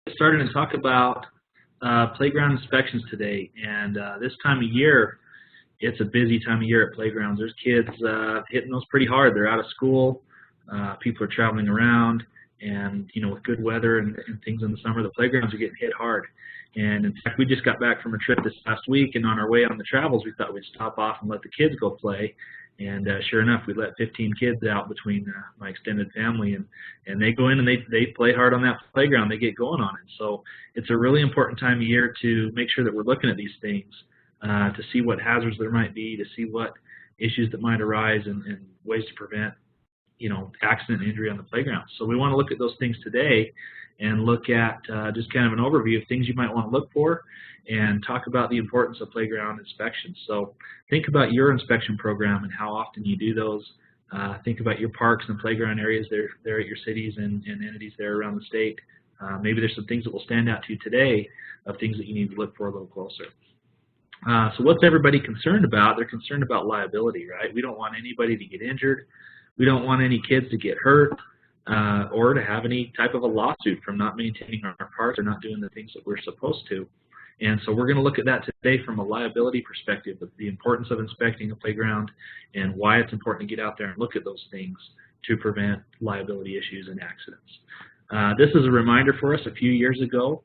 Get started and talk about playground inspections today. And this time of year, it's a busy time of year at playgrounds. There's kids hitting those pretty hard. They're out of school. People are traveling around, and with good weather and things in the summer, the playgrounds are getting hit hard. And in fact, we just got back from a trip this past week, and on our way on the travels, we thought we'd stop off and let the kids go play. And sure enough, we let 15 kids out between my extended family, and they go in and they play hard on that playground. They get going on it. So it's a really important time of year to make sure that we're looking at these things, to see what hazards there might be, to see what issues that might arise, and ways to prevent accident and injury on the playground. So we want to look at those things today and look at just kind of an overview of things you might want to look for and talk about the importance of playground inspections. So think about your inspection program and how often you do those. Think about your parks and playground areas there at your cities and entities there around the state. Maybe there's some things that will stand out to you today of things that you need to look for a little closer. So what's everybody concerned about? They're concerned about liability, right? We don't want anybody to get injured. We don't want any kids to get hurt or to have any type of a lawsuit from not maintaining our parks or not doing the things that we're supposed to. And so we're going to look at that today from a liability perspective, of the importance of inspecting a playground and why it's important to get out there and look at those things to prevent liability issues and accidents. This is a reminder for us. A few years ago,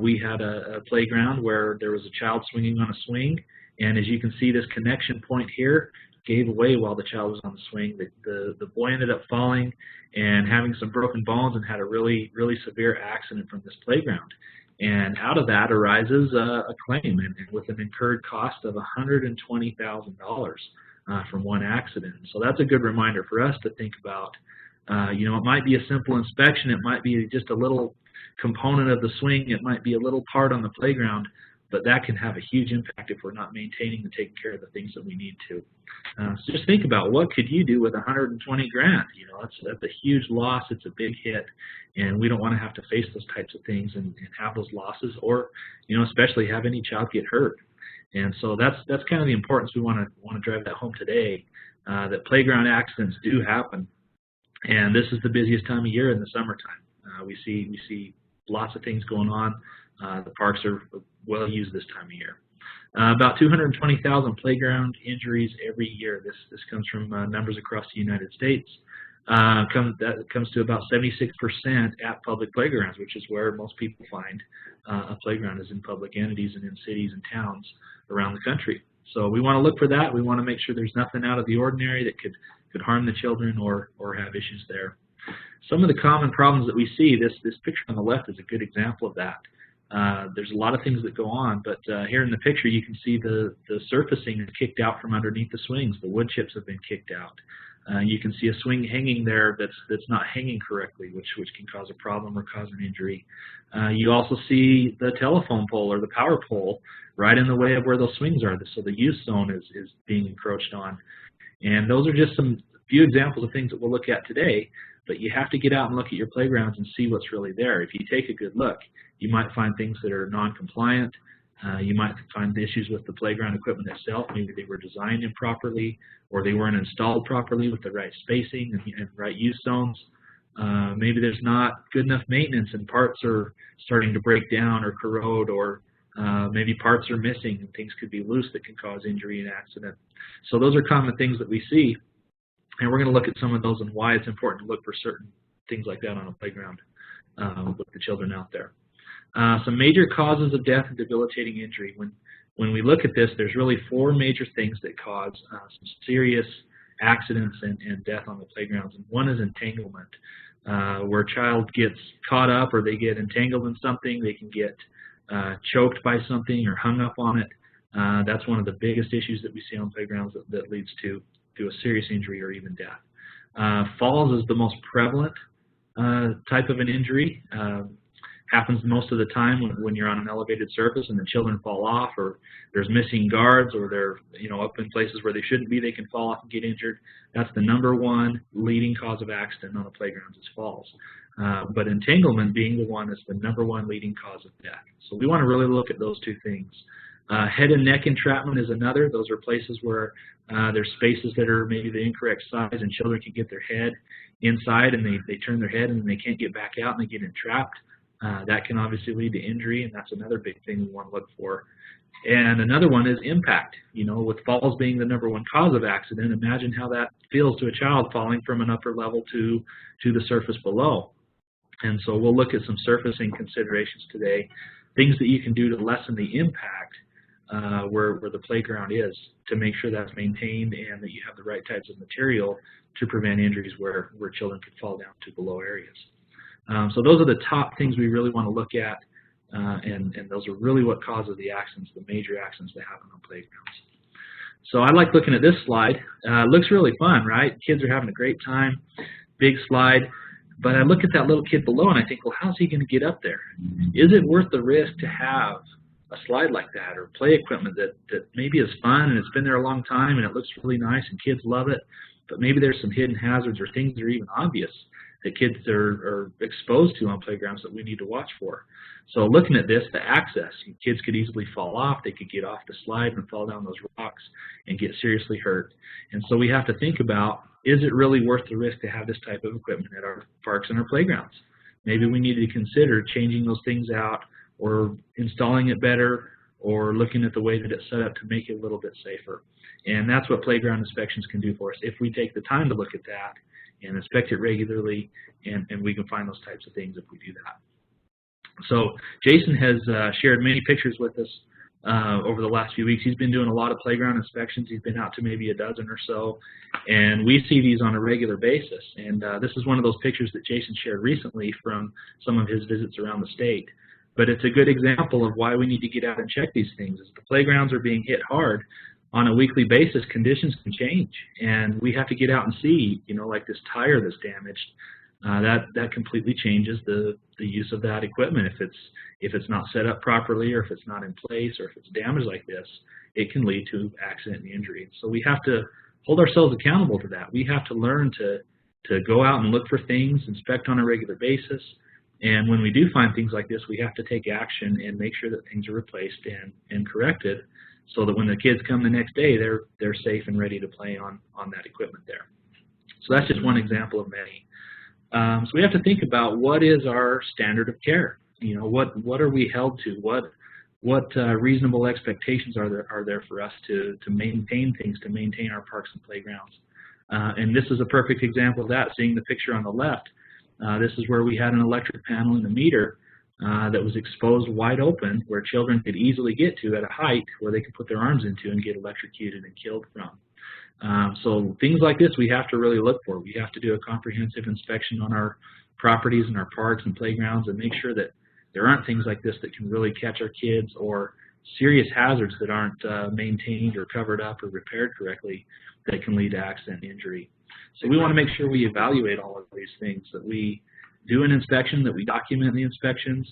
we had a playground where there was a child swinging on a swing, and as you can see, this connection point here gave away while the child was on the swing. The boy ended up falling and having some broken bones and had a really, really severe accident from this playground. And out of that arises a claim, and with an incurred cost of $120,000 from one accident. So that's a good reminder for us to think about. It might be a simple inspection. It might be just a little component of the swing. It might be a little part on the playground, but that can have a huge impact if we're not maintaining and taking care of the things that we need to. So just think about, what could you do with $120 grand? That's a huge loss. It's a big hit, and we don't want to have to face those types of things and have those losses, or especially have any child get hurt. And so that's kind of the importance we want to drive that home today. That playground accidents do happen, and this is the busiest time of year in the summertime. We see lots of things going on. The parks are well used this time of year. About 220,000 playground injuries every year. This comes from numbers across the United States. That comes to about 76% at public playgrounds, which is where most people find a playground, is in public entities and in cities and towns around the country. So we want to look for that. We want to make sure there's nothing out of the ordinary that could harm the children or have issues there. Some of the common problems that we see, this picture on the left is a good example of that. There's a lot of things that go on, but here in the picture you can see the surfacing is kicked out from underneath the swings. The wood chips have been kicked out. You can see a swing hanging there that's not hanging correctly, which can cause a problem or cause an injury. You also see the telephone pole or the power pole right in the way of where those swings are, so the use zone is being encroached on. And those are just some few examples of things that we'll look at today, but you have to get out and look at your playgrounds and see what's really there. If you take a good look, you might find things that are non-compliant. You might find issues with the playground equipment itself. Maybe they were designed improperly, or they weren't installed properly with the right spacing and right use zones. Maybe there's not good enough maintenance and parts are starting to break down or corrode, or maybe parts are missing and things could be loose that can cause injury and accident. So those are common things that we see, and we're going to look at some of those and why it's important to look for certain things like that on a playground with the children out there. Some major causes of death and debilitating injury. When we look at this, there's really four major things that cause some serious accidents and death on the playgrounds. And one is entanglement, where a child gets caught up or they get entangled in something. They can get choked by something or hung up on it. That's one of the biggest issues that we see on playgrounds that leads to a serious injury or even death. Falls is the most prevalent type of an injury. Happens most of the time when you're on an elevated surface and the children fall off, or there's missing guards, or they're up in places where they shouldn't be. They can fall off and get injured. That's the #1 leading cause of accident on the playgrounds, is falls. But entanglement being the one that's the #1 leading cause of death. So we want to really look at those two things. Head and neck entrapment is another. Those are places where there's spaces that are maybe the incorrect size, and children can get their head inside and they turn their head and they can't get back out and they get entrapped. That can obviously lead to injury, and that's another big thing we want to look for. And another one is impact. With falls being the #1 cause of accident, imagine how that feels to a child falling from an upper level to the surface below. And so we'll look at some surfacing considerations today, things that you can do to lessen the impact where the playground is, to make sure that's maintained and that you have the right types of material to prevent injuries where children could fall down to below areas. So those are the top things we really want to look at, and those are really what causes the accidents, the major accidents that happen on playgrounds. So I like looking at this slide. It looks really fun, right? Kids are having a great time, big slide. But I look at that little kid below and I think, well, how's he going to get up there? Is it worth the risk to have a slide like that, or play equipment that maybe is fun and it's been there a long time and it looks really nice and kids love it, but maybe there's some hidden hazards or things that are even obvious that kids are exposed to on playgrounds that we need to watch for. So looking at this, the access, kids could easily fall off. They could get off the slide and fall down those rocks and get seriously hurt. And so we have to think about, is it really worth the risk to have this type of equipment at our parks and our playgrounds? Maybe we need to consider changing those things out, or installing it better, or looking at the way that it's set up to make it a little bit safer. And that's what playground inspections can do for us if we take the time to look at that and inspect it regularly, and we can find those types of things if we do that. So Jason has shared many pictures with us over the last few weeks. He's been doing a lot of playground inspections. He's been out to maybe a dozen or so, and we see these on a regular basis. And this is one of those pictures that Jason shared recently from some of his visits around the state. But it's a good example of why we need to get out and check these things. As the playgrounds are being hit hard on a weekly basis, conditions can change, and we have to get out and see, like this tire that's damaged. That completely changes the use of that equipment. If it's not set up properly, or if it's not in place, or if it's damaged like this, it can lead to accident and injury. So we have to hold ourselves accountable to that. We have to learn to go out and look for things, inspect on a regular basis, and when we do find things like this, we have to take action and make sure that things are replaced and corrected, so that when the kids come the next day, they're safe and ready to play on that equipment there. So that's just one example of many. So we have to think about, what is our standard of care? What are we held to? What reasonable expectations are there for us to maintain things, to maintain our parks and playgrounds? And this is a perfect example of that. Seeing the picture on the left, this is where we had an electric panel in the meter that was exposed wide open, where children could easily get to at a height where they could put their arms into and get electrocuted and killed from. So things like this we have to really look for. We have to do a comprehensive inspection on our properties and our parks and playgrounds, and make sure that there aren't things like this that can really catch our kids, or serious hazards that aren't maintained or covered up or repaired correctly that can lead to accident and injury. So we want to make sure we evaluate all of these things, that we do an inspection, that we document the inspections,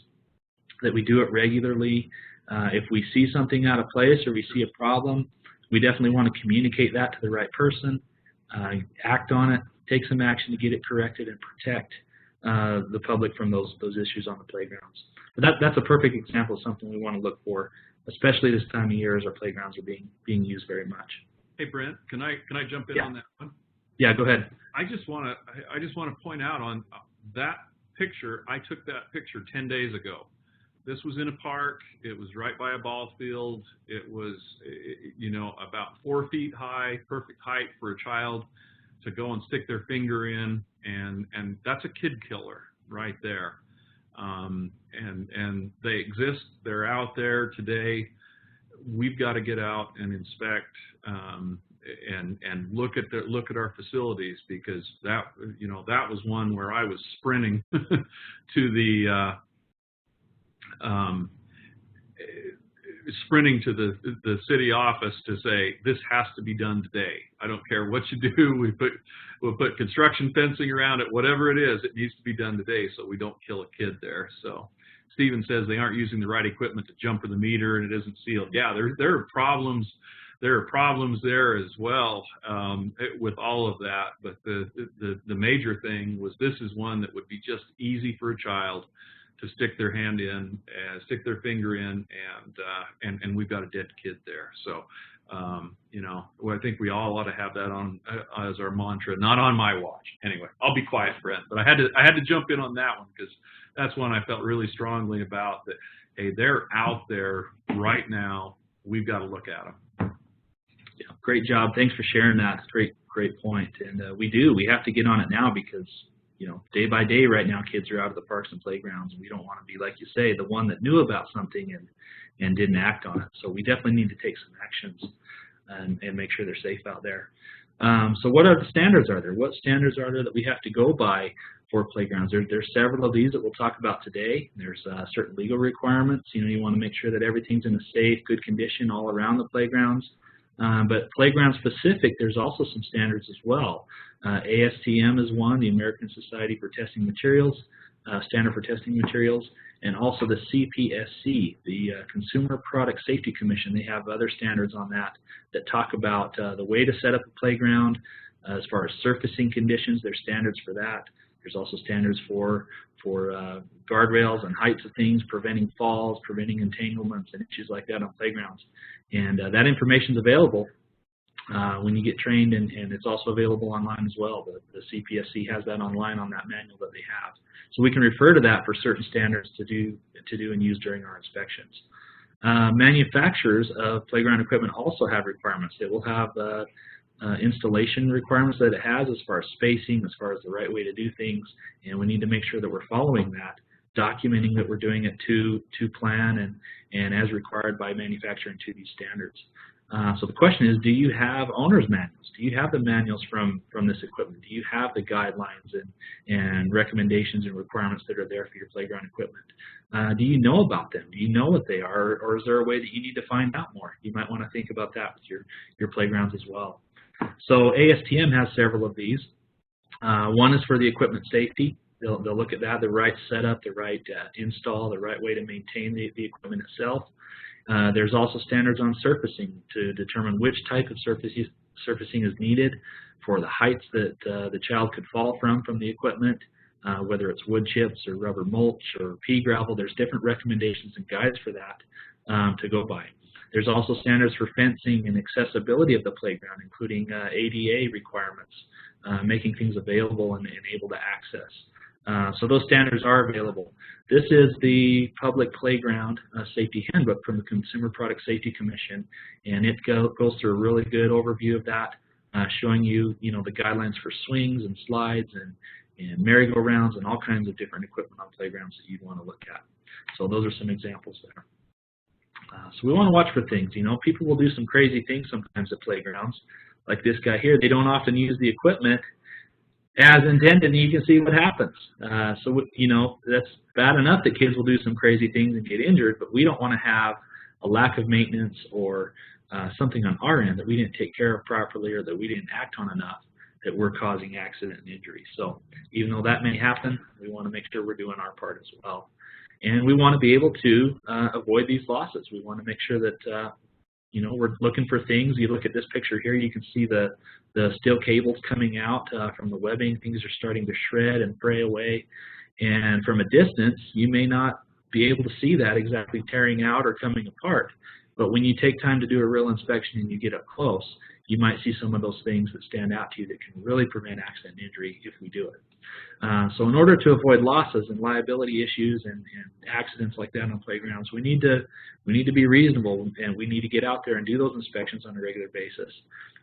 that we do it regularly. If we see something out of place or we see a problem, we definitely want to communicate that to the right person, act on it, take some action to get it corrected, and protect the public from those issues on the playgrounds. But that's a perfect example of something we want to look for, especially this time of year as our playgrounds are being used very much. Hey Brent, can I jump in on that one? Yeah, go ahead. I just want to point out on that picture. I took that picture 10 days ago. This was in a park. It was right by a ball field. It was, about 4 feet high, perfect height for a child to go and stick their finger in, and that's a kid killer right there. And they exist. They're out there today. We've got to get out and inspect and look at our facilities, because that was one where I was sprinting to the city office to say, this has to be done today. I don't care what you do. We'll put construction fencing around it, whatever it is, it needs to be done today so we don't kill a kid there. So Stephen says they aren't using the right equipment to jumper the meter and it isn't sealed. Yeah, there are problems. There are problems there as well with all of that. But the major thing was, this is one that would be just easy for a child stick their hand in, stick their finger in, and we've got a dead kid there. So, you know, well, I think we all ought to have that on as our mantra. Not on my watch. Anyway, I'll be quiet, Brent. But I had to jump in on that one because that's one I felt really strongly about. That hey, they're out there right now. We've got to look at them. Yeah, great job. Thanks for sharing that. Great point. And we have to get on it now because, you know, day by day right now, kids are out of the parks and playgrounds. We don't want to be, like you say, the one that knew about something and didn't act on it. So we definitely need to take some actions and make sure they're safe out there. So what are the standards are there? What standards are there that we have to go by for playgrounds? There's several of these that we'll talk about today. There's certain legal requirements. You know, you want to make sure that everything's in a safe, good condition all around the playgrounds. But playground specific, there's also some standards as well. ASTM is one, the American Society for Testing Materials, Standard for Testing Materials, and also the CPSC, the Consumer Product Safety Commission. They have other standards on that talk about the way to set up a playground as far as surfacing conditions. There's standards for that. There's also standards for guardrails and heights of things, preventing falls, preventing entanglements, and issues like that on playgrounds. And that information is available when you get trained, and it's also available online as well. The CPSC has that online on that manual that they have. So we can refer to that for certain standards to do and use during our inspections. Manufacturers of playground equipment also have requirements. They will have installation requirements that it has as far as spacing, as far as the right way to do things, and we need to make sure that we're following that, documenting that we're doing it to plan and as required by manufacturing to these standards. So the question is, do you have owner's manuals? Do you have the manuals from this equipment? Do you have the guidelines and recommendations and requirements that are there for your playground equipment? Do you know about them? Do you know what they are, or is there a way that you need to find out more? You might want to think about that with your playgrounds as well. So ASTM has several of these. One is for the equipment safety. They'll look at that, the right setup, the right install, the right way to maintain the equipment itself. There's also standards on surfacing to determine which type of surfacing is needed for the heights that the child could fall from the equipment, whether it's wood chips or rubber mulch or pea gravel. There's different recommendations and guides for that to go by. There's also standards for fencing and accessibility of the playground, including ADA requirements, making things available and able to access. So those standards are available. This is the Public Playground Safety Handbook from the Consumer Product Safety Commission, and it goes through a really good overview of that, showing you, the guidelines for swings and slides and merry-go-rounds and all kinds of different equipment on playgrounds that you'd want to look at. So those are some examples there. So we want to watch for things. People will do some crazy things sometimes at playgrounds. Like this guy here, they don't often use the equipment as intended, and you can see what happens. So, that's bad enough that kids will do some crazy things and get injured, but we don't want to have a lack of maintenance or something on our end that we didn't take care of properly or that we didn't act on enough that we're causing accident and injury. So even though that may happen, we want to make sure we're doing our part as well. And we want to be able to avoid these losses. We want to make sure that we're looking for things. You look at this picture here, you can see the steel cables coming out from the webbing. Things are starting to shred and fray away. And from a distance, you may not be able to see that exactly tearing out or coming apart. But when you take time to do a real inspection and you get up close, you might see some of those things that stand out to you that can really prevent accident and injury if we do it. So in order to avoid losses and liability issues and accidents like that on playgrounds, we need to be reasonable, and we need to get out there and do those inspections on a regular basis.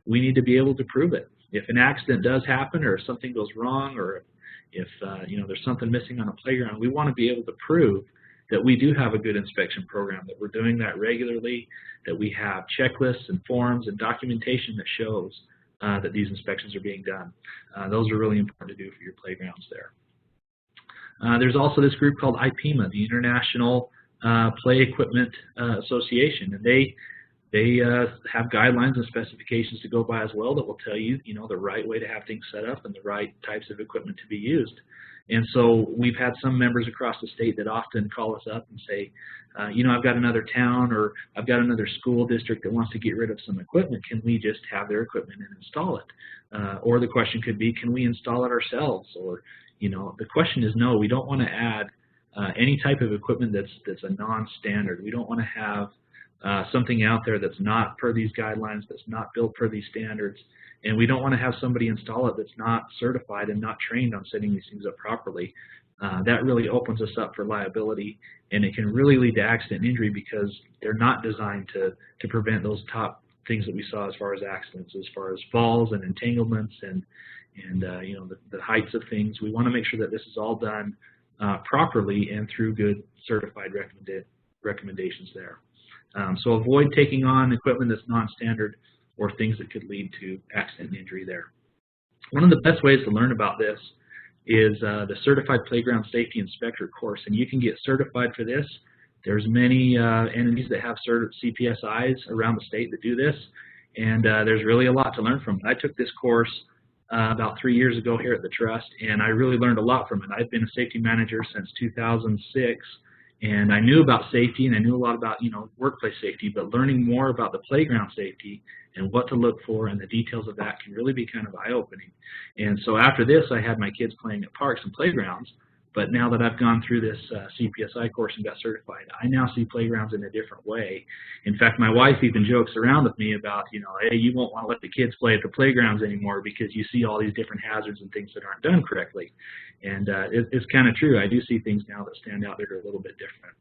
We need to be able to prove it. If an accident does happen, or if something goes wrong, or if there's something missing on a playground, we want to be able to prove that we do have a good inspection program, that we're doing that regularly, that we have checklists and forms and documentation that shows that these inspections are being done. Those are really important to do for your playgrounds there. There's also this group called IPEMA, the International Play Equipment Association, and they have guidelines and specifications to go by as well that will tell you, the right way to have things set up and the right types of equipment to be used. And so we've had some members across the state that often call us up and say, I've got another town or I've got another school district that wants to get rid of some equipment. Can we just have their equipment and install it? Or the question could be, can we install it ourselves? Or, the question is no, we don't want to add any type of equipment that's a non-standard. We don't want to have something out there that's not per these guidelines, that's not built per these standards, and we don't want to have somebody install it that's not certified and not trained on setting these things up properly. That really opens us up for liability, and it can really lead to accident and injury because they're not designed to prevent those top things that we saw as far as accidents, as far as falls and entanglements and you know, the heights of things. We want to make sure that this is all done properly and through good certified recommendations there. So avoid taking on equipment that's non-standard or things that could lead to accident and injury there. One of the best ways to learn about this is the Certified Playground Safety Inspector course, and you can get certified for this. There's many entities that have CPSIs around the state that do this, and there's really a lot to learn from it. I took this course about 3 years ago here at the Trust, and I really learned a lot from it. I've been a safety manager since 2006, and I knew about safety, and I knew a lot about, you know, workplace safety, but learning more about the playground safety and what to look for and the details of that can really be kind of eye-opening. And so after this, I had my kids playing at parks and playgrounds, but now that I've gone through this CPSI course and got certified, I now see playgrounds in a different way. In fact, my wife even jokes around with me about, you know, hey, you won't want to let the kids play at the playgrounds anymore because you see all these different hazards and things that aren't done correctly. And it's kind of true. I do see things now that stand out that are a little bit different.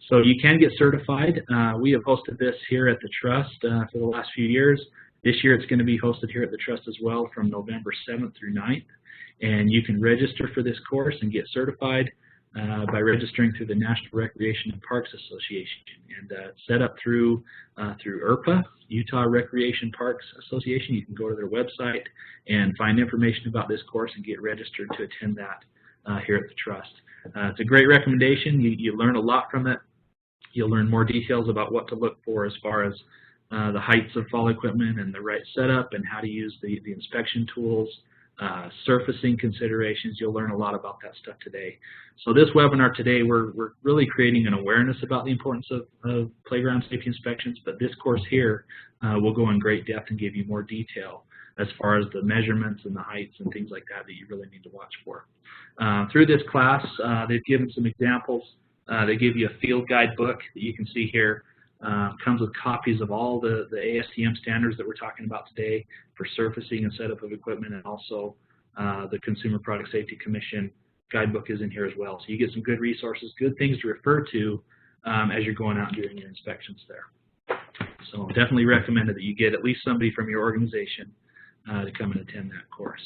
So you can get certified. We have hosted this here at the Trust for the last few years. This year it's going to be hosted here at the Trust as well from November 7th through 9th. And you can register for this course and get certified by registering through the National Recreation and Parks Association, and set up through URPA, Utah Recreation Parks Association. You can go to their website and find information about this course and get registered to attend that here at the Trust. It's a great recommendation. You learn a lot from it. You'll learn more details about what to look for as far as the heights of fall equipment and the right setup and how to use the inspection tools. Surfacing considerations. You'll learn a lot about that stuff today. So this webinar today, we're really creating an awareness about the importance of playground safety inspections, but this course here will go in great depth and give you more detail as far as the measurements and the heights and things like that that you really need to watch for. Through this class, they've given some examples. They give you a field guide book that you can see here. Comes with copies of all the ASTM standards that we're talking about today for surfacing and setup of equipment, and also the Consumer Product Safety Commission guidebook is in here as well. So you get some good resources, good things to refer to as you're going out and doing your inspections there. So definitely recommended that you get at least somebody from your organization to come and attend that course.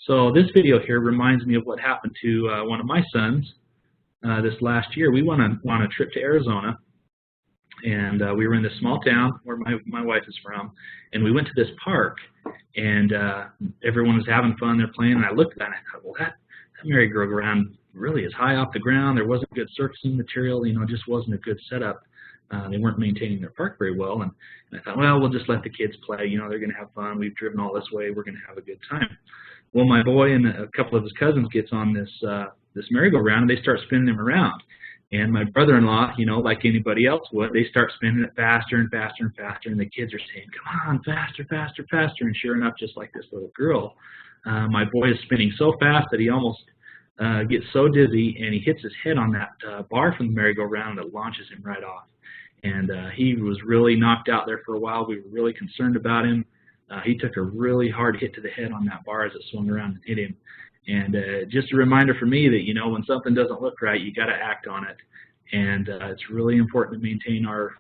So this video here reminds me of what happened to one of my sons this last year. We went on a trip to Arizona. And we were in this small town where my wife is from, and we went to this park, and everyone was having fun. They're playing, and I looked at that, and I thought, well, that merry-go-round really is high off the ground. There wasn't good surfacing material. You know, it just wasn't a good setup. They weren't maintaining their park very well, and I thought, well, we'll just let the kids play. You know, they're going to have fun. We've driven all this way. We're going to have a good time. Well, my boy and a couple of his cousins gets on this merry-go-round, and they start spinning him around. And my brother-in-law, you know, like anybody else would, they start spinning it faster and faster and faster, and the kids are saying, come on, faster, faster, faster. And sure enough, just like this little girl, my boy is spinning so fast that he almost gets so dizzy, and he hits his head on that bar from the merry-go-round that launches him right off. And he was really knocked out there for a while. We were really concerned about him. He took a really hard hit to the head on that bar as it swung around and hit him. And just a reminder for me that, you know, when something doesn't look right, you got to act on it. And it's really important to maintain our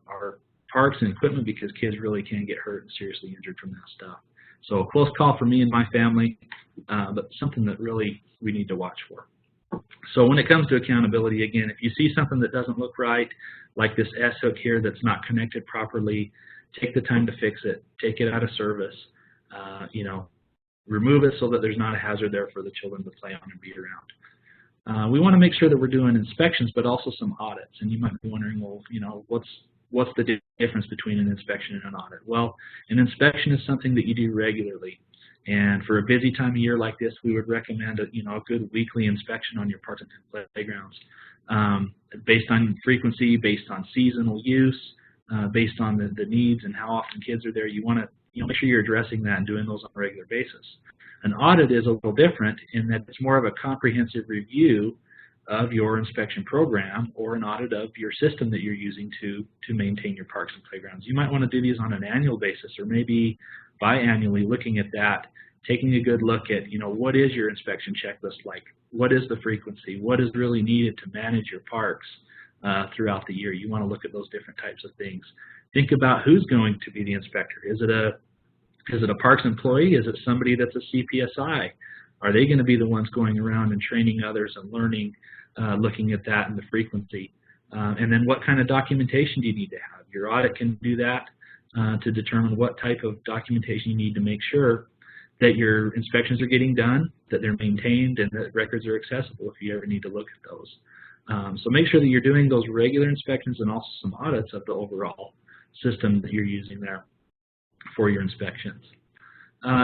parks and equipment because kids really can get hurt and seriously injured from that stuff. So a close call for me and my family, but something that really we need to watch for. So when it comes to accountability, again, if you see something that doesn't look right, like this S-hook here that's not connected properly, take the time to fix it. Take it out of service. You know, remove it so that there's not a hazard there for the children to play on and be around. We want to make sure that we're doing inspections, but also some audits. And you might be wondering, well, you know, what's the difference between an inspection and an audit? Well, an inspection is something that you do regularly. And for a busy time of year like this, we would recommend a good weekly inspection on your parks and playgrounds, based on frequency, based on seasonal use, based on the needs and how often kids are there. You want to make sure you're addressing that and doing those on a regular basis. An audit is a little different in that it's more of a comprehensive review of your inspection program or an audit of your system that you're using to maintain your parks and playgrounds. You might want to do these on an annual basis or maybe biannually, looking at that, taking a good look at, what is your inspection checklist like? What is the frequency? What is really needed to manage your parks throughout the year? You want to look at those different types of things. Think about who's going to be the inspector. Is it a parks employee? Is it somebody that's a CPSI? Are they going to be the ones going around and training others and learning, looking at that and the frequency? And then what kind of documentation do you need to have? Your audit can do that to determine what type of documentation you need to make sure that your inspections are getting done, that they're maintained, and that records are accessible if you ever need to look at those. So make sure that you're doing those regular inspections and also some audits of the overall system that you're using there for your inspections.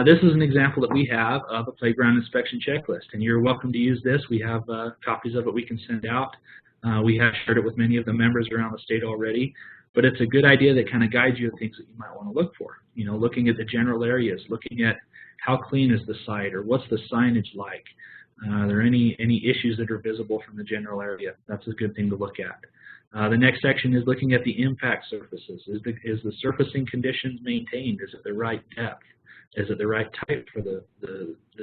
This is an example that we have of a playground inspection checklist, and you're welcome to use this. We have copies of it we can send out. We have shared it with many of the members around the state already, but it's a good idea that kind of guides you to things that you might want to look for. Looking at the general areas, looking at how clean is the site, or what's the signage like? Are there any issues that are visible from the general area? That's a good thing to look at. The next section is looking at the impact surfaces. Is the surfacing conditions maintained? Is it the right depth? Is it the right type for the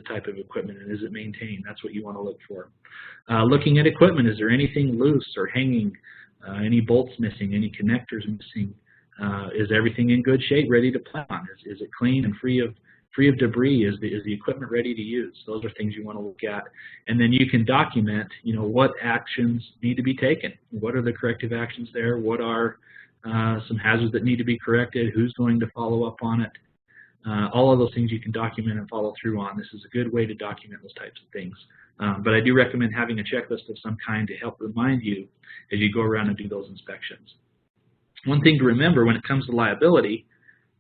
type of equipment, and is it maintained? That's what you want to look for. Looking at equipment, is there anything loose or hanging? Any bolts missing? Any connectors missing? Is everything in good shape, ready to play on? Is it clean and free of debris? Is the equipment ready to use? Those are things you want to look at. And then you can document, what actions need to be taken. What are the corrective actions there? What are some hazards that need to be corrected? Who's going to follow up on it? All of those things you can document and follow through on. This is a good way to document those types of things. But I do recommend having a checklist of some kind to help remind you as you go around and do those inspections. One thing to remember when it comes to liability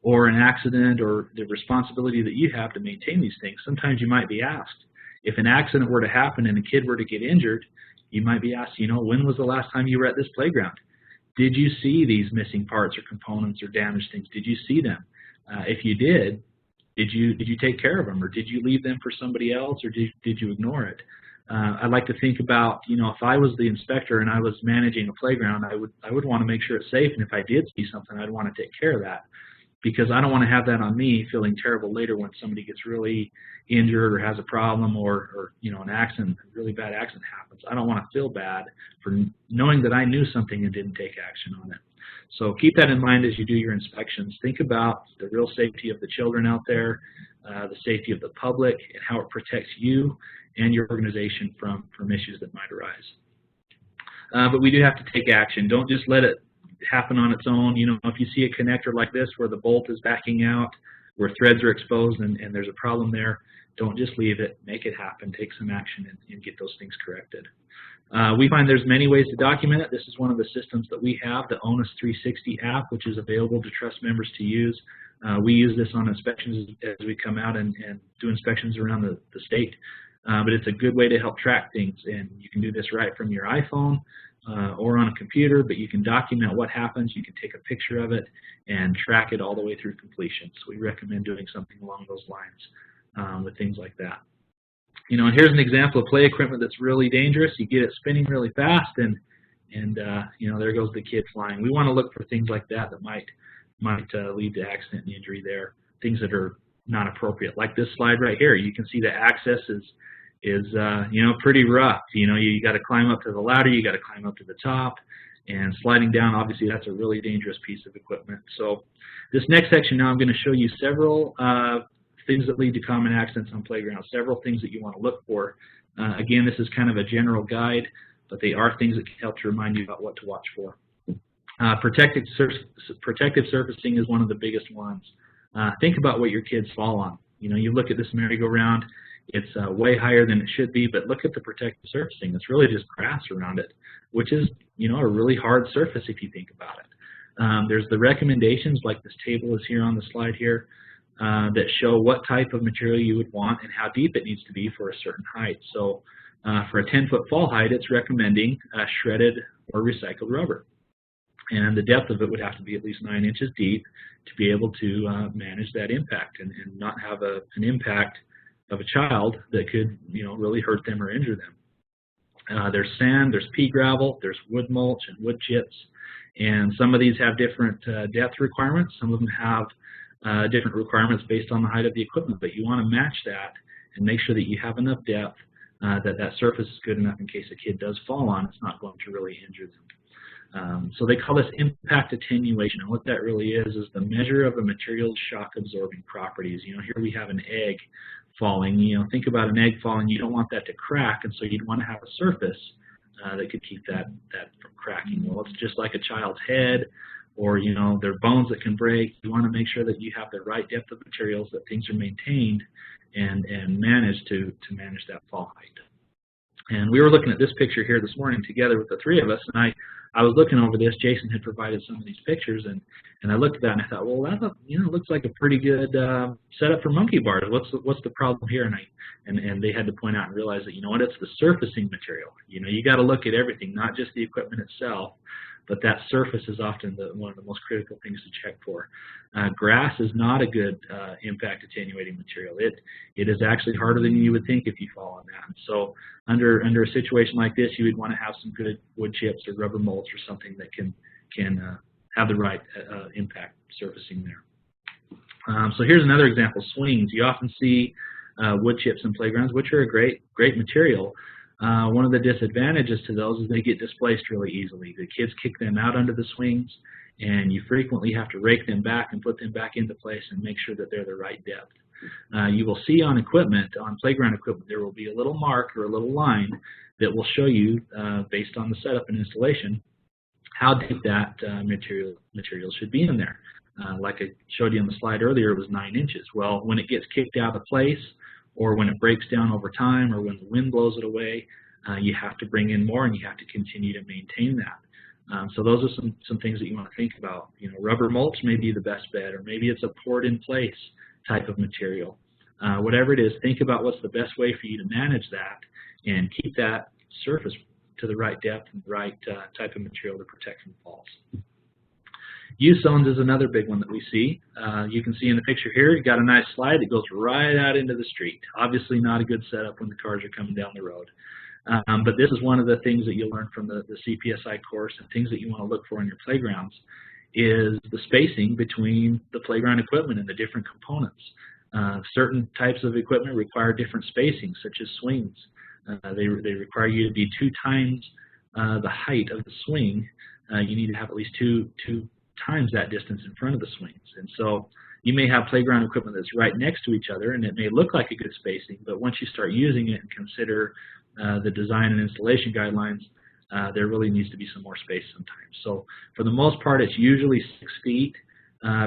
or an accident or the responsibility that you have to maintain these things, sometimes you might be asked, if an accident were to happen and a kid were to get injured, you might be asked, when was the last time you were at this playground? Did you see these missing parts or components or damaged things? Did you see them? If you did you take care of them, or did you leave them for somebody else, or did you ignore it? I'd like to think about, if I was the inspector and I was managing a playground, I would want to make sure it's safe, and if I did see something, I'd want to take care of that, because I don't want to have that on me feeling terrible later when somebody gets really injured or has a problem, or an accident, a really bad accident happens. I don't want to feel bad for knowing that I knew something and didn't take action on it. So keep that in mind as you do your inspections. Think about the real safety of the children out there, the safety of the public, and how it protects you and your organization from issues that might arise. But we do have to take action. Don't just let it happen on its own. If you see a connector like this where the bolt is backing out, where threads are exposed and there's a problem there, don't just leave it. Make it happen. Take some action and get those things corrected. We find there's many ways to document it. This is one of the systems that we have, the Onus 360 app, which is available to trust members to use. We use this on inspections as we come out and do inspections around the state. But it's a good way to help track things, and you can do this right from your iPhone or on a computer, but you can document what happens. You can take a picture of it and track it all the way through completion. So we recommend doing something along those lines with things like that. And here's an example of play equipment that's really dangerous. You get it spinning really fast, and there goes the kid flying. We want to look for things like that might lead to accident and injury there, things that are not appropriate. Like this slide right here, you can see the access is pretty rough. You got to climb up to the ladder, you got to climb up to the top, and sliding down, obviously that's a really dangerous piece of equipment. So this next section now, I'm going to show you several things that lead to common accidents on playgrounds, several things that you want to look for. Again, this is kind of a general guide, but they are things that can help to remind you about what to watch for. Protective surfacing is one of the biggest ones. Think about what your kids fall on. You look at this merry-go-round, it's way higher than it should be, but look at the protective surfacing. It's really just grass around it, which is a really hard surface if you think about it. There's the recommendations, like this table is here on the slide here, that show what type of material you would want and how deep it needs to be for a certain height. So for a 10-foot fall height, it's recommending shredded or recycled rubber. And the depth of it would have to be at least 9 inches deep to be able to manage that impact and not have an impact of a child that could really hurt them or injure them. There's sand, there's pea gravel, there's wood mulch and wood chips, and some of these have different depth requirements. Some of them have different requirements based on the height of the equipment, but you want to match that and make sure that you have enough depth that surface is good enough in case a kid does fall on, it's not going to really injure them. So they call this impact attenuation, and what that really is the measure of a material's shock absorbing properties. You know, here we have an egg falling. You know, think about an egg falling. You don't want that to crack, and so you'd want to have a surface that could keep that from cracking. Well, it's just like a child's head, or you know, their bones that can break. You want to make sure that you have the right depth of materials, that things are maintained and managed to manage that fall height. And we were looking at this picture here this morning together with the three of us, and I was looking over this. Jason had provided some of these pictures, and I looked at that and I thought, well, that looks like a pretty good setup for monkey bars. What's the problem here? And they had to point out and realize that, you know what, it's the surfacing material. You know, you got to look at everything, not just the equipment itself, but that surface is often one of the most critical things to check for. Grass is not a good impact attenuating material. It is actually harder than you would think if you fall on that. So under a situation like this, you would want to have some good wood chips or rubber mulch or something that can have the right impact surfacing there. So here's another example, swings. You often see wood chips in playgrounds, which are a great material. One of the disadvantages to those is they get displaced really easily. The kids kick them out under the swings, and you frequently have to rake them back and put them back into place and make sure that they're the right depth. You will see on equipment, on playground equipment, there will be a little mark or a little line that will show you, based on the setup and installation, how deep that material should be in there. Like I showed you on the slide earlier, it was 9 inches. Well, when it gets kicked out of place, or when it breaks down over time, or when the wind blows it away, you have to bring in more and you have to continue to maintain that. So those are some things that you want to think about. You know, rubber mulch may be the best bet, or maybe it's a poured in place type of material. Whatever it is, think about what's the best way for you to manage that and keep that surface to the right depth and the right type of material to protect from falls. U-zones is another big one that we see. You can see in the picture here, you got a nice slide that goes right out into the street. Obviously not a good setup when the cars are coming down the road. But this is one of the things that you'll learn from the CPSI course, and things that you want to look for in your playgrounds is the spacing between the playground equipment and the different components. Certain types of equipment require different spacing, such as swings. They require you to be 2 times the height of the swing. You need to have at least two times that distance in front of the swings. And so you may have playground equipment that's right next to each other, and it may look like a good spacing, but once you start using it and consider the design and installation guidelines, there really needs to be some more space sometimes. So for the most part, it's usually 6 feet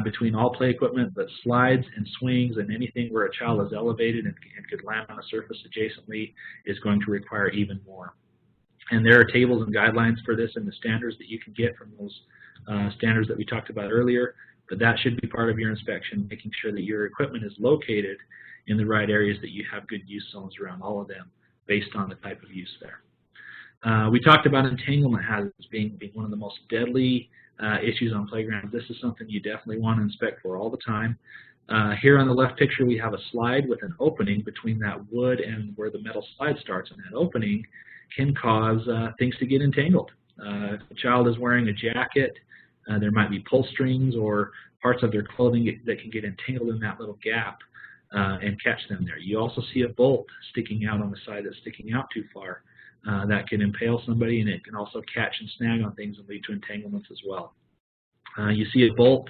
between all play equipment, but slides and swings and anything where a child is elevated and could land on a surface adjacently is going to require even more. And there are tables and guidelines for this in the standards that you can get from those standards that we talked about earlier, but that should be part of your inspection, making sure that your equipment is located in the right areas, that you have good use zones around all of them based on the type of use there. We talked about entanglement hazards being one of the most deadly issues on playgrounds. This is something you definitely want to inspect for all the time. Here on the left picture, we have a slide with an opening between that wood and where the metal slide starts, and that opening can cause things to get entangled. If a child is wearing a jacket, there might be pull strings or parts of their clothing that can get entangled in that little gap and catch them there. You also see a bolt sticking out on the side that's sticking out too far. That can impale somebody, and it can also catch and snag on things and lead to entanglements as well. You see a bolt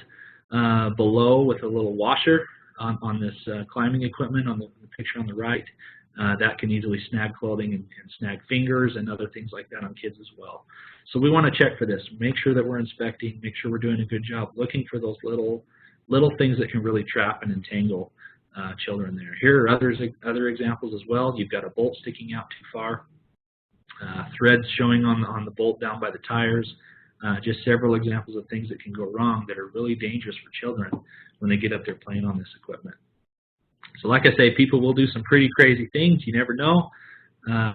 below with a little washer on this climbing equipment on the picture on the right. That can easily snag clothing and snag fingers and other things like that on kids as well. So we want to check for this. Make sure that we're inspecting, make sure we're doing a good job looking for those little things that can really trap and entangle children there. Here are other examples as well. You've got a bolt sticking out too far, threads showing on the bolt down by the tires, just several examples of things that can go wrong that are really dangerous for children when they get up there playing on this equipment. So like I say, people will do some pretty crazy things. You never know.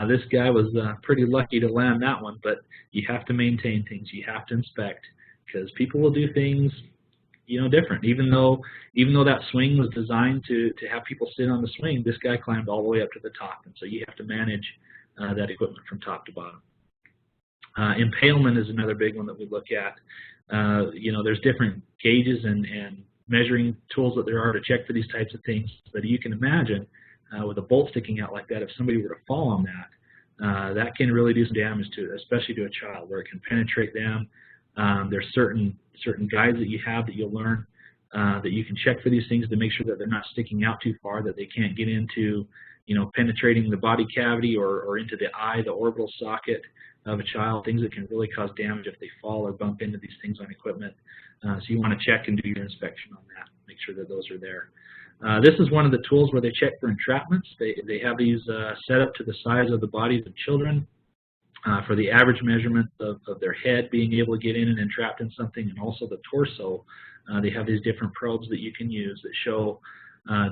This guy was pretty lucky to land that one, but you have to maintain things. You have to inspect, because people will do things, you know, different. Even though that swing was designed to have people sit on the swing, this guy climbed all the way up to the top, and so you have to manage that equipment from top to bottom. Impalement is another big one that we look at. There's different gauges and measuring tools that there are to check for these types of things, but you can imagine with a bolt sticking out like that, if somebody were to fall on that, that can really do some damage to, especially to a child, where it can penetrate them. There's certain guides that you have that you'll learn that you can check for these things to make sure that they're not sticking out too far, that they can't get into, penetrating the body cavity or into the eye, the orbital socket of a child, things that can really cause damage if they fall or bump into these things on equipment. So you want to check and do your inspection on that, make sure that those are there. This is one of the tools where they check for entrapments. They have these set up to the size of the bodies of children for the average measurement of their head being able to get in and entrapped in something, and also the torso. They have these different probes that you can use that show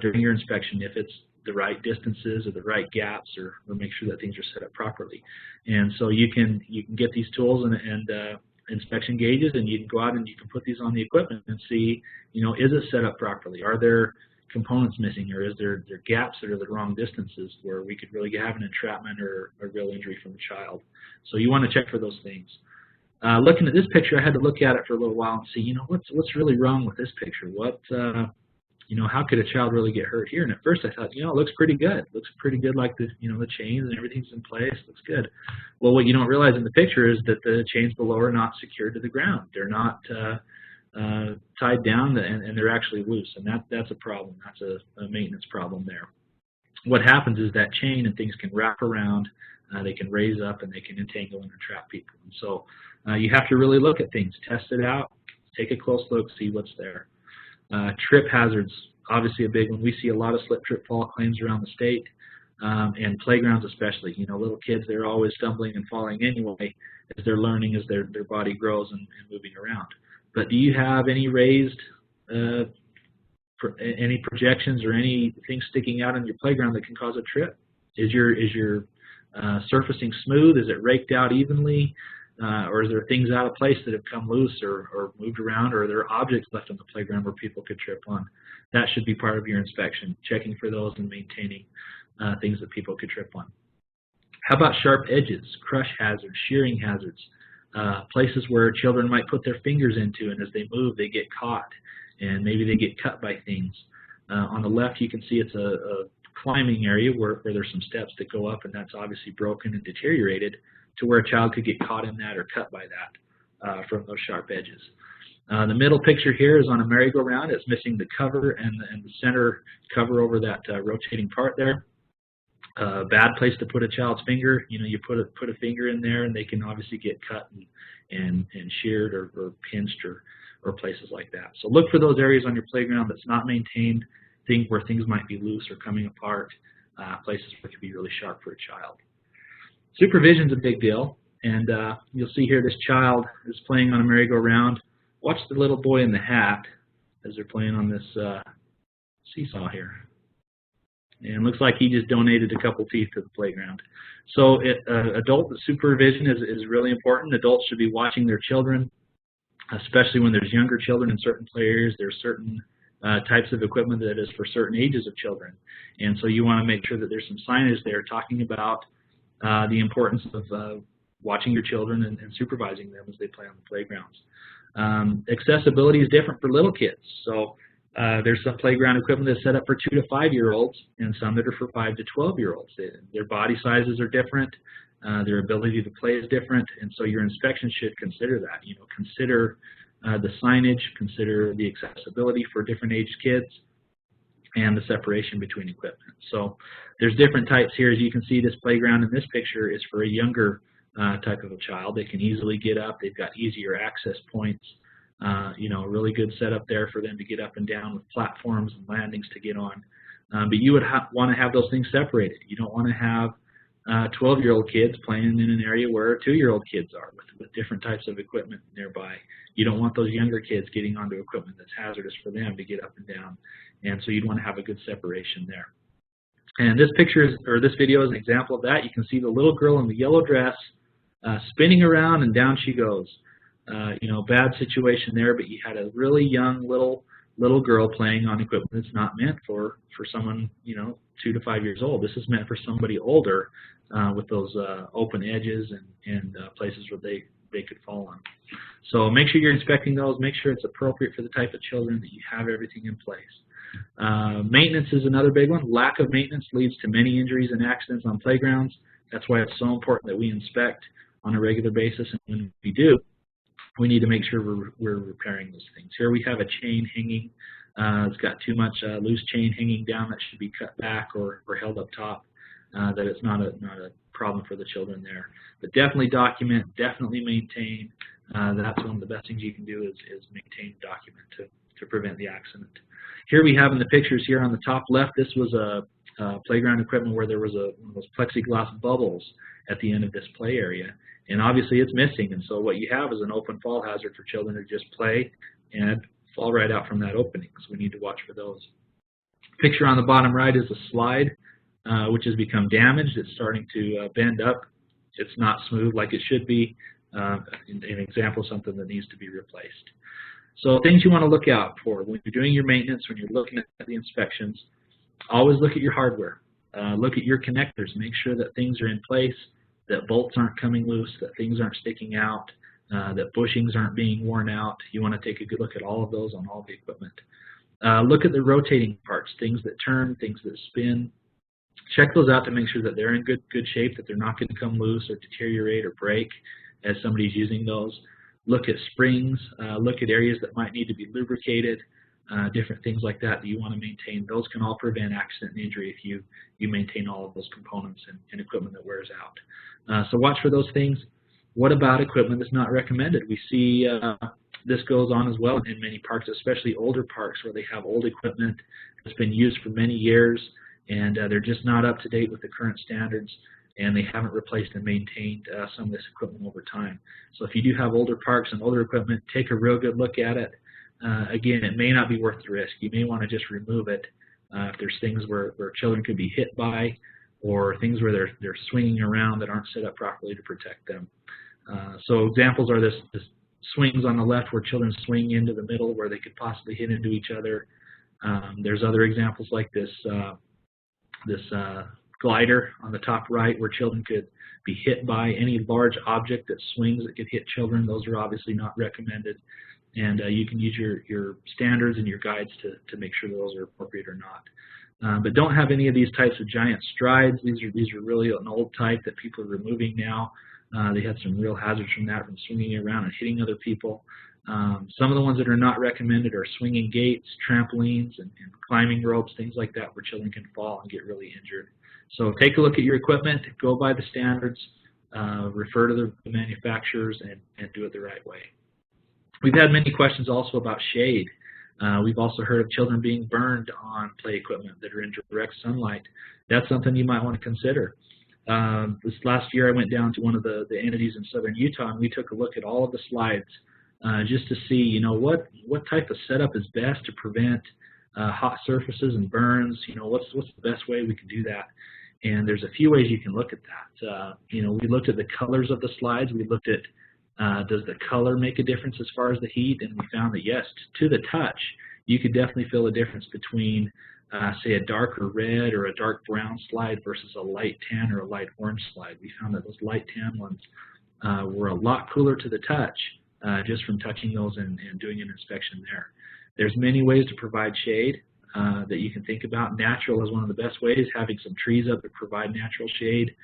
during your inspection if it's the right distances or the right gaps, or make sure that things are set up properly. And so you can get these tools and inspection gauges, and you can go out and you can put these on the equipment and see, is it set up properly? Are there components missing, or is there gaps that are the wrong distances where we could really have an entrapment or a real injury from a child? So you want to check for those things. Looking at this picture, I had to look at it for a little while and see, what's really wrong with this picture? How could a child really get hurt here? And at first I thought, it looks pretty good. It looks pretty good, like the chains and everything's in place. Looks good. Well, what you don't realize in the picture is that the chains below are not secured to the ground. They're not tied down, and they're actually loose, and that's a problem. That's a maintenance problem there. What happens is that chain and things can wrap around, they can raise up, and they can entangle and entrap people. And so you have to really look at things, test it out, take a close look, see what's there. Trip hazards, obviously a big one. We see a lot of slip, trip, fall claims around the state, and playgrounds especially. Little kids, they're always stumbling and falling anyway as they're learning, as their body grows and moving around. But do you have any raised, any projections or anything sticking out on your playground that can cause a trip? Is your surfacing smooth? Is it raked out evenly? Or is there things out of place that have come loose or moved around, or are there objects left on the playground where people could trip on? That should be part of your inspection, checking for those and maintaining things that people could trip on. How about sharp edges, crush hazards, shearing hazards, places where children might put their fingers into, and as they move they get caught and maybe they get cut by things. On the left you can see it's a climbing area where there's some steps that go up, and that's obviously broken and deteriorated to where a child could get caught in that or cut by that from those sharp edges. The middle picture here is on a merry-go-round. It's missing the cover and the center cover over that rotating part there. Bad place to put a child's finger. You put a finger in there, and they can obviously get cut and sheared or pinched or places like that. So look for those areas on your playground that's not maintained, where things might be loose or coming apart, places where it could be really sharp for a child. Supervision is a big deal, and you'll see here this child is playing on a merry-go-round. Watch the little boy in the hat as they're playing on this seesaw here. And it looks like he just donated a couple teeth to the playground. So adult supervision is really important. Adults should be watching their children, especially when there's younger children in certain play areas. There's certain types of equipment that is for certain ages of children. And so you want to make sure that there's some signage there talking about the importance of watching your children and supervising them as they play on the playgrounds. Accessibility is different for little kids. So there's some playground equipment that's set up for 2 to 5-year-olds and some that are for 5 to 12-year-olds. Their body sizes are different. Their ability to play is different. And so your inspection should consider that. Consider the signage, consider the accessibility for different age kids, and the separation between equipment. So there's different types here. As you can see, this playground in this picture is for a younger type of a child. They can easily get up. They've got easier access points. Really good setup there for them to get up and down with platforms and landings to get on. But you would want to have those things separated. You don't want to have 12-year-old kids playing in an area where 2-year-old kids are with different types of equipment nearby. You don't want those younger kids getting onto equipment that's hazardous for them to get up and down. And so you'd want to have a good separation there. And this this video is an example of that. You can see the little girl in the yellow dress spinning around, and down she goes. Bad situation there, but you had a really young little little girl playing on equipment that's not meant for someone, 2 to 5 years old. This is meant for somebody older with those open edges and places where they could fall on. So make sure you're inspecting those. Make sure it's appropriate for the type of children, that you have everything in place. Maintenance is another big one. Lack of maintenance leads to many injuries and accidents on playgrounds. That's why it's so important that we inspect on a regular basis, and when we do, we need to make sure we're repairing those things. Here we have a chain hanging. It's got too much loose chain hanging down that should be cut back or held up top, that it's not a problem for the children there. But definitely document, definitely maintain. That's one of the best things you can do is maintain and document to prevent the accident. Here we have in the pictures here on the top left, this was a playground equipment where there was one of those plexiglass bubbles at the end of this play area. And obviously it's missing, and so what you have is an open fall hazard for children to just play and fall right out from that opening. So we need to watch for those. Picture on the bottom right is a slide which has become damaged. It's starting to bend up. It's not smooth like it should be. An example of something that needs to be replaced. So things you want to look out for when you're doing your maintenance, when you're looking at the inspections, always look at your hardware. Look at your connectors. Make sure that things are in place, that bolts aren't coming loose, that things aren't sticking out, that bushings aren't being worn out. You want to take a good look at all of those on all the equipment. Look at the rotating parts, things that turn, things that spin. Check those out to make sure that they're in good shape, that they're not going to come loose or deteriorate or break as somebody's using those. Look at springs. Look at areas that might need to be lubricated. Different things like that you want to maintain. Those can all prevent accident and injury if you maintain all of those components and equipment that wears out. So watch for those things. What about equipment that's not recommended? We see this goes on as well in many parks, especially older parks where they have old equipment that's been used for many years, and they're just not up to date with the current standards, and they haven't replaced and maintained some of this equipment over time. So if you do have older parks and older equipment, take a real good look at it. Again, it may not be worth the risk. You may want to just remove it if there's things where children could be hit by, or things where they're swinging around that aren't set up properly to protect them. So examples are this swings on the left where children swing into the middle where they could possibly hit into each other. There's other examples like this glider on the top right where children could be hit by. Any large object that swings that could hit children, those are obviously not recommended. And you can use your standards and your guides to make sure those are appropriate or not. But don't have any of these types of giant strides. These are really an old type that people are removing now. They had some real hazards from that, from swinging around and hitting other people. Some of the ones that are not recommended are swinging gates, trampolines, and climbing ropes, things like that where children can fall and get really injured. So take a look at your equipment, go by the standards, refer to the manufacturers, and do it the right way. We've had many questions also about shade. We've also heard of children being burned on play equipment that are in direct sunlight. That's something you might want to consider. This last year I went down to one of the entities in southern Utah, and we took a look at all of the slides just to see, what type of setup is best to prevent hot surfaces and burns. What's the best way we can do that? And there's a few ways you can look at that. We looked at the colors of the slides. We looked at does the color make a difference as far as the heat? And we found that yes, to the touch, you could definitely feel a difference between, say, a darker red or a dark brown slide versus a light tan or a light orange slide. We found that those light tan ones were a lot cooler to the touch just from touching those and doing an inspection there. There's many ways to provide shade that you can think about. Natural is one of the best ways, having some trees up that provide natural shade.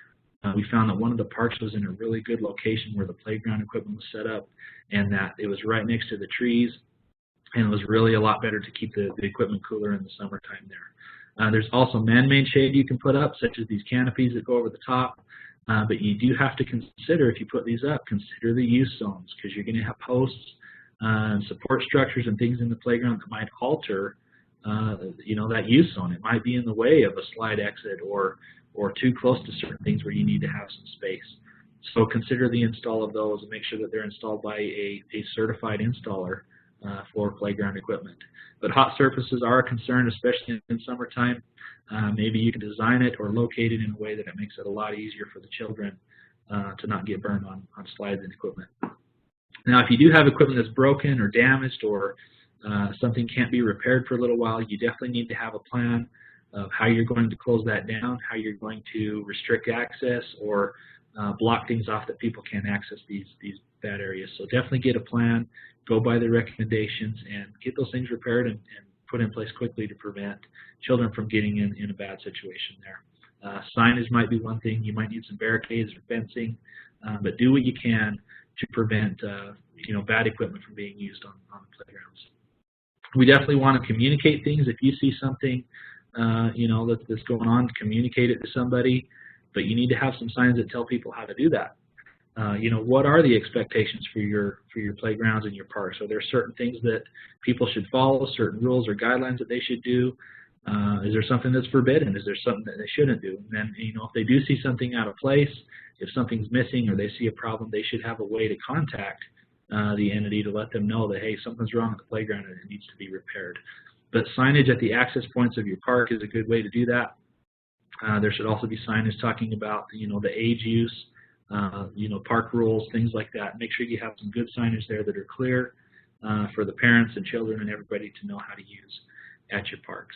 We found that one of the parks was in a really good location where the playground equipment was set up, and that it was right next to the trees, and it was really a lot better to keep the equipment cooler in the summertime there. There's also man-made shade you can put up, such as these canopies that go over the top, but you do have to consider, if you put these up, consider the use zones, because you're going to have posts and support structures and things in the playground that might alter that use zone. It might be in the way of a slide exit or too close to certain things where you need to have some space. So consider the install of those and make sure that they're installed by a certified installer for playground equipment. But hot surfaces are a concern, especially in summertime. Maybe you can design it or locate it in a way that it makes it a lot easier for the children to not get burned on slides and equipment. Now, if you do have equipment that's broken or damaged or something can't be repaired for a little while, you definitely need to have a plan of how you're going to close that down, how you're going to restrict access or block things off that people can't access these bad areas. So definitely get a plan, go by the recommendations, and get those things repaired and put in place quickly to prevent children from getting in a bad situation there. Signage might be one thing. You might need some barricades or fencing, but do what you can to prevent bad equipment from being used on the playgrounds. We definitely want to communicate things. If you see something that's going on, communicate it to somebody, but you need to have some signs that tell people how to do that. What are the expectations for your playgrounds and your parks? Are there certain things that people should follow, certain rules or guidelines that they should do? Is there something that's forbidden? Is there something that they shouldn't do? And then, if they do see something out of place, if something's missing or they see a problem, they should have a way to contact the entity to let them know that, hey, something's wrong at the playground and it needs to be repaired. But signage at the access points of your park is a good way to do that. There should also be signage talking about, the age use, park rules, things like that. Make sure you have some good signage there that are clear for the parents and children and everybody to know how to use at your parks.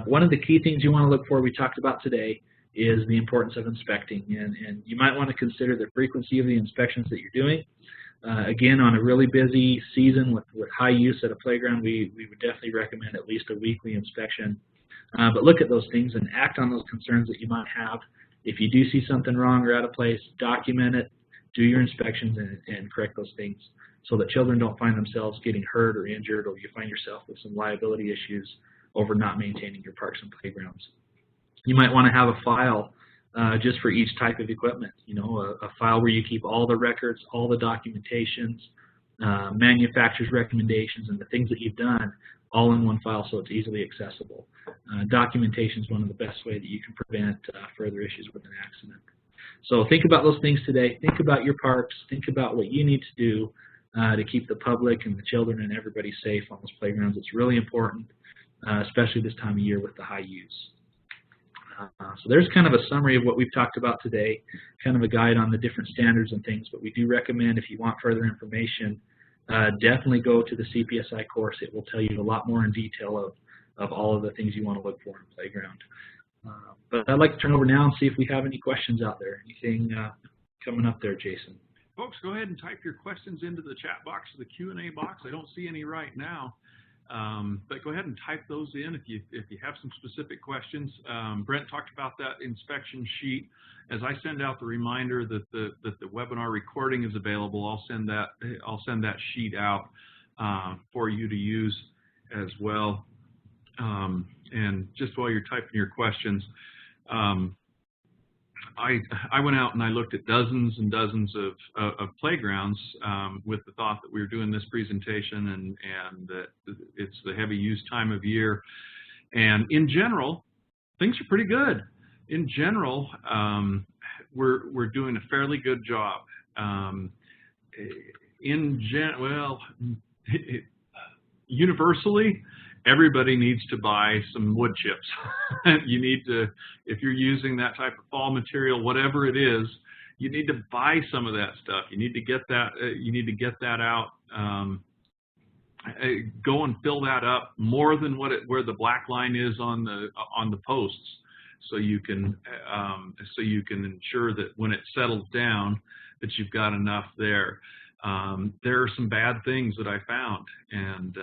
One of the key things you want to look for, we talked about today, is the importance of inspecting. And you might want to consider the frequency of the inspections that you're doing. Again, on a really busy season with high use at a playground, we would definitely recommend at least a weekly inspection. But look at those things and act on those concerns that you might have. If you do see something wrong or out of place, document it, do your inspections, and correct those things so that children don't find themselves getting hurt or injured, or you find yourself with some liability issues over not maintaining your parks and playgrounds. You might want to have a file just for each type of equipment, a file where you keep all the records, all the documentations, manufacturer's recommendations, and the things that you've done all in one file so it's easily accessible. Documentation is one of the best ways that you can prevent further issues with an accident. So think about those things today. Think about your parks. Think about what you need to do to keep the public and the children and everybody safe on those playgrounds. It's really important, especially this time of year with the high use. So there's kind of a summary of what we've talked about today, kind of a guide on the different standards and things, but we do recommend, if you want further information, definitely go to the CPSI course. It will tell you a lot more in detail of all of the things you want to look for in a playground. But I'd like to turn over now and see if we have any questions out there. Anything coming up there, Jason? Folks, go ahead and type your questions into the chat box or the Q&A box. I don't see any right now. But go ahead and type those in if you have some specific questions. Brent talked about that inspection sheet. As I send out the reminder that the webinar recording is available, I'll send that sheet out for you to use as well. And just while you're typing your questions, I went out and I looked at dozens and dozens of playgrounds with the thought that we were doing this presentation and that it's the heavy use time of year. And in general, things are pretty good. In general, we're doing a fairly good job. Universally, everybody needs to buy some wood chips. You need to, if you're using that type of fall material, whatever it is, you need to buy some of that stuff. You need to get that. You need to get that out. Go and fill that up more than where the black line is on the posts, so you can ensure that when it settles down, that you've got enough there. There are some bad things that I found, and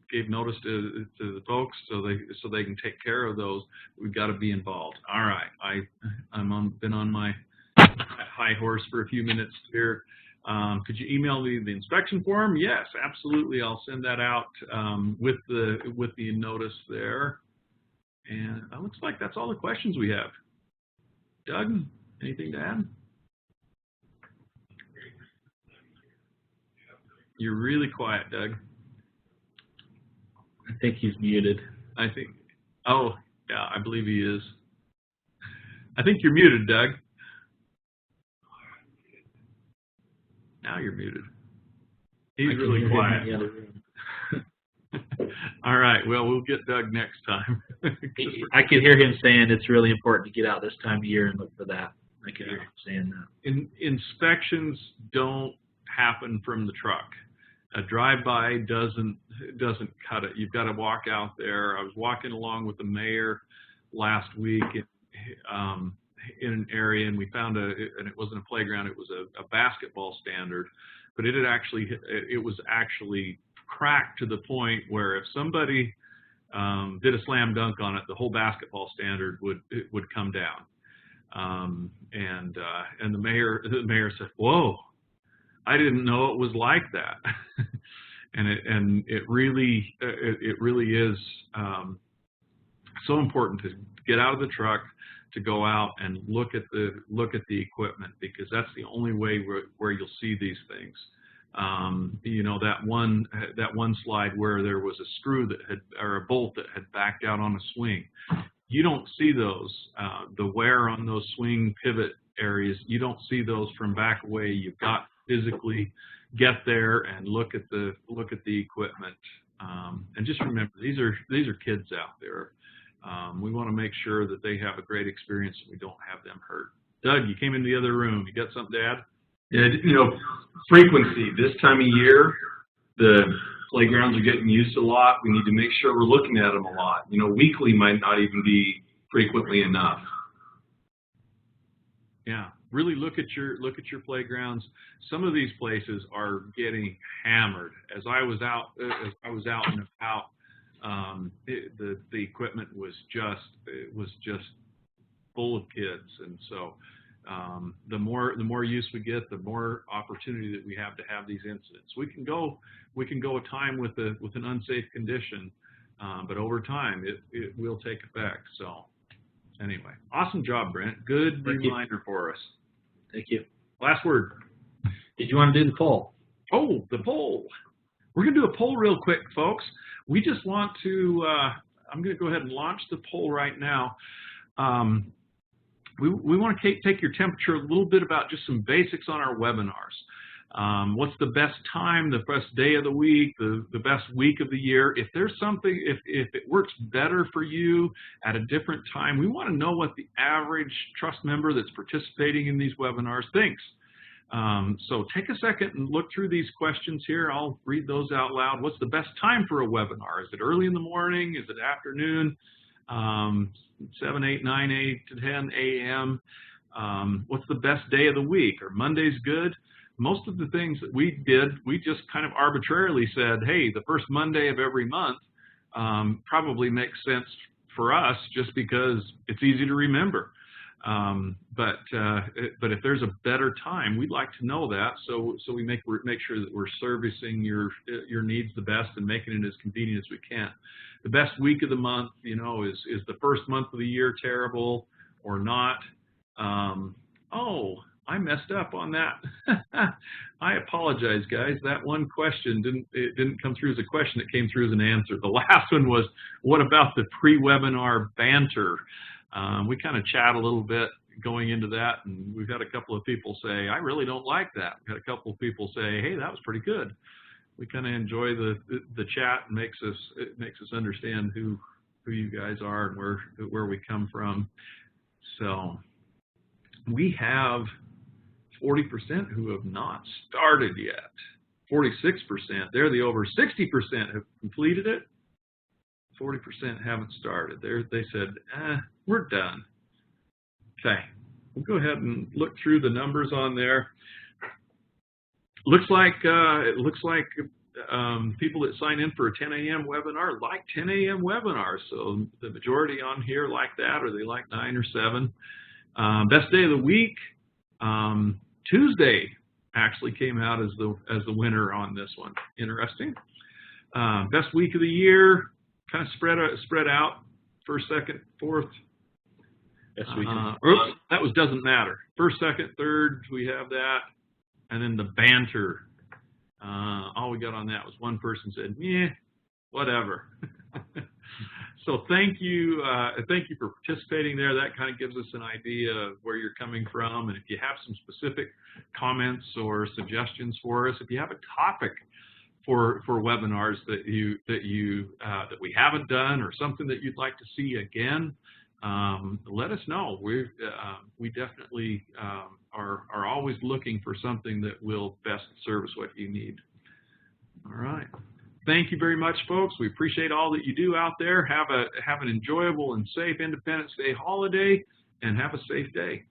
gave notice to the folks so they can take care of those. We've got to be involved. All right, been on my high horse for a few minutes here. Could you email me the inspection form? Yes, absolutely. I'll send that out with the notice there. And it looks like that's all the questions we have. Doug, anything to add? You're really quiet, Doug. I think he's muted. Oh, yeah, I believe he is. I think you're muted, Doug. Now you're muted. He's really quiet. All right, well, we'll get Doug next time. I can hear him saying it's really important to get out this time of year and look for that. I can hear him saying that. Inspections don't happen from the truck. A drive-by doesn't cut it. You've got to walk out there. I was walking along with the mayor last week in an area, and we found and it wasn't a playground, it was a basketball standard, but it was actually cracked to the point where if somebody did a slam dunk on it, the whole basketball standard would come down. And the mayor said, "Whoa, I didn't know it was like that." and it really is so important to get out of the truck, to go out and look at the equipment, because that's the only way where you'll see these things. You know, that one slide where there was a screw or a bolt that had backed out on a swing. You don't see those. The wear on those swing pivot areas, you don't see those from back away. You've got to physically get there and look at the equipment. And just remember, these are kids out there. We want to make sure that they have a great experience and we don't have them hurt. Doug, you came in the other room. You got something to add? Yeah, you know, frequency. This time of year, the playgrounds are getting used a lot. We need to make sure we're looking at them a lot. You know, weekly might not even be frequently enough. Yeah, really look at your playgrounds. Some of these places are getting hammered. As I was out and about, the equipment was just full of kids, and so the more use we get, the more opportunity that we have to have these incidents. We can go a time with an unsafe condition, but over time it will take effect. So anyway, awesome job, Brent. Good reminder for us. Thank you. Last word. Did you want to do the poll? Oh, the poll. We're going to do a poll real quick, folks. We just want to, I'm going to go ahead and launch the poll right now. We want to take your temperature a little bit about just some basics on our webinars. What's the best time, the best day of the week, the best week of the year? If there's something, if it works better for you at a different time, we want to know what the average trust member that's participating in these webinars thinks. So take a second and look through these questions here. I'll read those out loud. What's the best time for a webinar? Is it early in the morning? Is it afternoon? 7, 8, 9, 8 to 10 a.m. What's the best day of the week? Are Mondays good? Most of the things that we did, we just kind of arbitrarily said, hey, the first Monday of every month probably makes sense for us just because it's easy to remember. But if there's a better time, we'd like to know that, so we make sure that we're servicing your needs the best and making it as convenient as we can. The best week of the month, you know, is the first month of the year terrible or not? Oh, I messed up on that. I apologize, guys. That one question didn't come through as a question. It came through as an answer. The last one was, what about the pre-webinar banter? We kind of chat a little bit going into that, and we've had a couple of people say, I really don't like that. We've had a couple of people say, hey, that was pretty good. We kind of enjoy the chat, and it makes us understand who you guys are and where we come from. So we have 40% who have not started yet. 46%, they're the over 60% have completed it. 40% haven't started. They said, we're done. Okay, we'll go ahead and look through the numbers on there. Looks like people that sign in for a 10 a.m. webinar like 10 a.m. webinars. So the majority on here like that, or they like 9 or 7. Best day of the week, Tuesday actually came out as the winner on this one. Interesting. Best week of the year, kind of spread out. First, second, fourth. Best week. Oops, that doesn't matter. First, second, third, we have that, and then the banter. All we got on that was one person said, "Yeah, whatever." So thank you for participating there. That kind of gives us an idea of where you're coming from, and if you have some specific comments or suggestions for us, if you have a topic for webinars that we haven't done, or something that you'd like to see again, let us know. We definitely are always looking for something that will best service what you need. All right. Thank you very much, folks. We appreciate all that you do out there. Have an enjoyable and safe Independence Day holiday, and have a safe day.